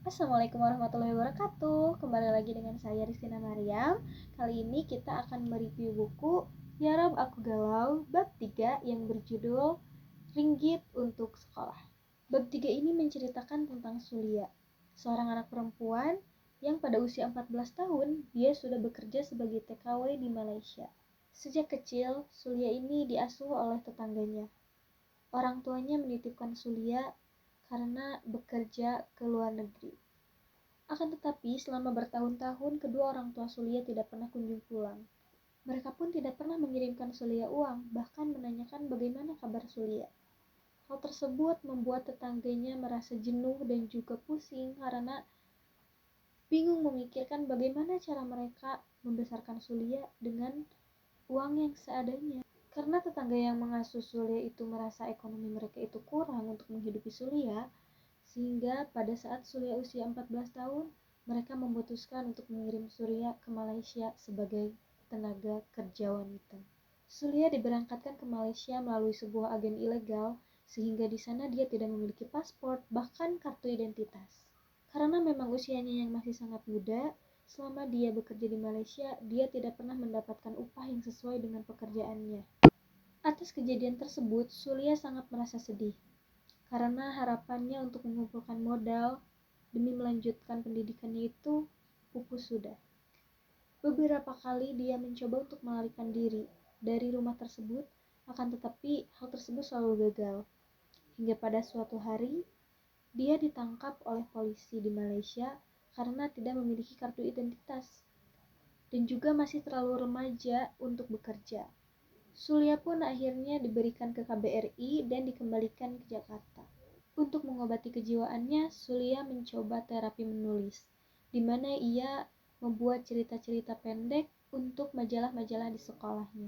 Assalamualaikum warahmatullahi wabarakatuh. Kembali lagi dengan saya Rizkina Maryam. Kali ini kita akan mereview buku Ya Rob Aku Galau bab 3 yang berjudul Ringgit untuk Sekolah. Bab 3 ini menceritakan tentang Sulia, seorang anak perempuan yang pada usia 14 tahun dia sudah bekerja sebagai TKW di Malaysia. Sejak kecil, Sulia ini diasuh oleh tetangganya. Orang tuanya menitipkan Sulia karena bekerja ke luar negeri. Akan tetapi, selama bertahun-tahun, kedua orang tua Sulia tidak pernah kunjung pulang. Mereka pun tidak pernah mengirimkan Sulia uang, bahkan menanyakan bagaimana kabar Sulia. Hal tersebut membuat tetangganya merasa jenuh dan juga pusing karena bingung memikirkan bagaimana cara mereka membesarkan Sulia dengan uang yang seadanya. Karena tetangga yang mengasuh Sulia itu merasa ekonomi mereka itu kurang untuk menghidupi Sulia, sehingga pada saat Sulia usia 14 tahun, mereka memutuskan untuk mengirim Sulia ke Malaysia sebagai tenaga kerja wanita. Sulia diberangkatkan ke Malaysia melalui sebuah agen ilegal, sehingga di sana dia tidak memiliki paspor, bahkan kartu identitas. Karena memang usianya yang masih sangat muda, selama dia bekerja di Malaysia, dia tidak pernah mendapatkan upah yang sesuai dengan pekerjaannya. Atas kejadian tersebut, Sulia sangat merasa sedih, karena harapannya untuk mengumpulkan modal demi melanjutkan pendidikannya itu pupus sudah. Beberapa kali dia mencoba untuk melarikan diri dari rumah tersebut, akan tetapi hal tersebut selalu gagal. Hingga pada suatu hari, dia ditangkap oleh polisi di Malaysia karena tidak memiliki kartu identitas dan juga masih terlalu remaja untuk bekerja. Sulia pun akhirnya diberikan ke KBRI dan dikembalikan ke Jakarta. Untuk mengobati kejiwaannya, Sulia mencoba terapi menulis, di mana ia membuat cerita-cerita pendek untuk majalah-majalah di sekolahnya.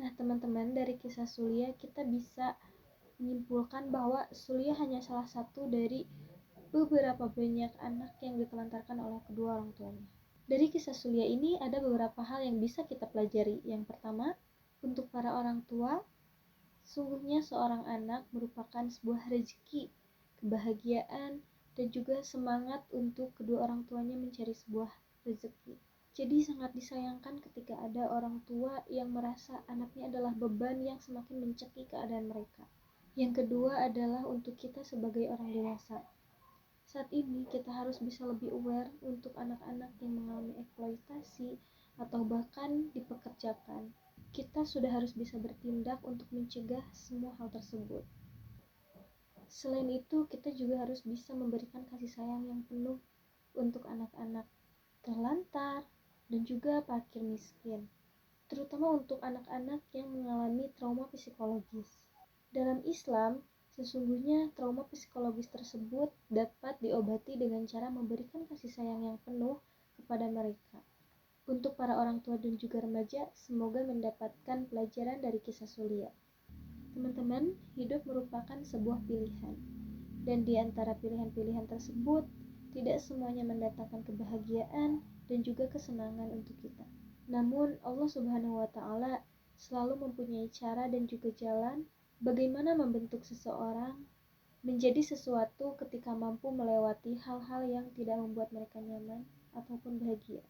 Nah, teman-teman, dari kisah Sulia kita bisa menyimpulkan bahwa Sulia hanya salah satu dari beberapa banyak anak yang ditelantarkan oleh kedua orang tuanya. Dari kisah Sulia ini ada beberapa hal yang bisa kita pelajari. Yang pertama, untuk para orang tua, sungguhnya seorang anak merupakan sebuah rezeki, kebahagiaan, dan juga semangat untuk kedua orang tuanya mencari sebuah rezeki. Jadi sangat disayangkan ketika ada orang tua yang merasa anaknya adalah beban yang semakin mencekik keadaan mereka. Yang kedua adalah untuk kita sebagai orang dewasa. Saat ini kita harus bisa lebih aware untuk anak-anak yang mengalami eksploitasi atau bahkan dipekerjakan. Kita sudah harus bisa bertindak untuk mencegah semua hal tersebut. Selain itu, kita juga harus bisa memberikan kasih sayang yang penuh untuk anak-anak terlantar dan juga fakir miskin, terutama untuk anak-anak yang mengalami trauma psikologis. Dalam Islam, sesungguhnya trauma psikologis tersebut dapat diobati dengan cara memberikan kasih sayang yang penuh kepada mereka. Untuk para orang tua dan juga remaja, semoga mendapatkan pelajaran dari kisah Sulia. Teman-teman, hidup merupakan sebuah pilihan, dan di antara pilihan-pilihan tersebut, tidak semuanya mendatangkan kebahagiaan dan juga kesenangan untuk kita. Namun, Allah Subhanahu wa Ta'ala selalu mempunyai cara dan juga jalan bagaimana membentuk seseorang menjadi sesuatu ketika mampu melewati hal-hal yang tidak membuat mereka nyaman ataupun bahagia.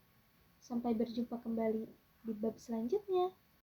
Sampai berjumpa kembali di bab selanjutnya.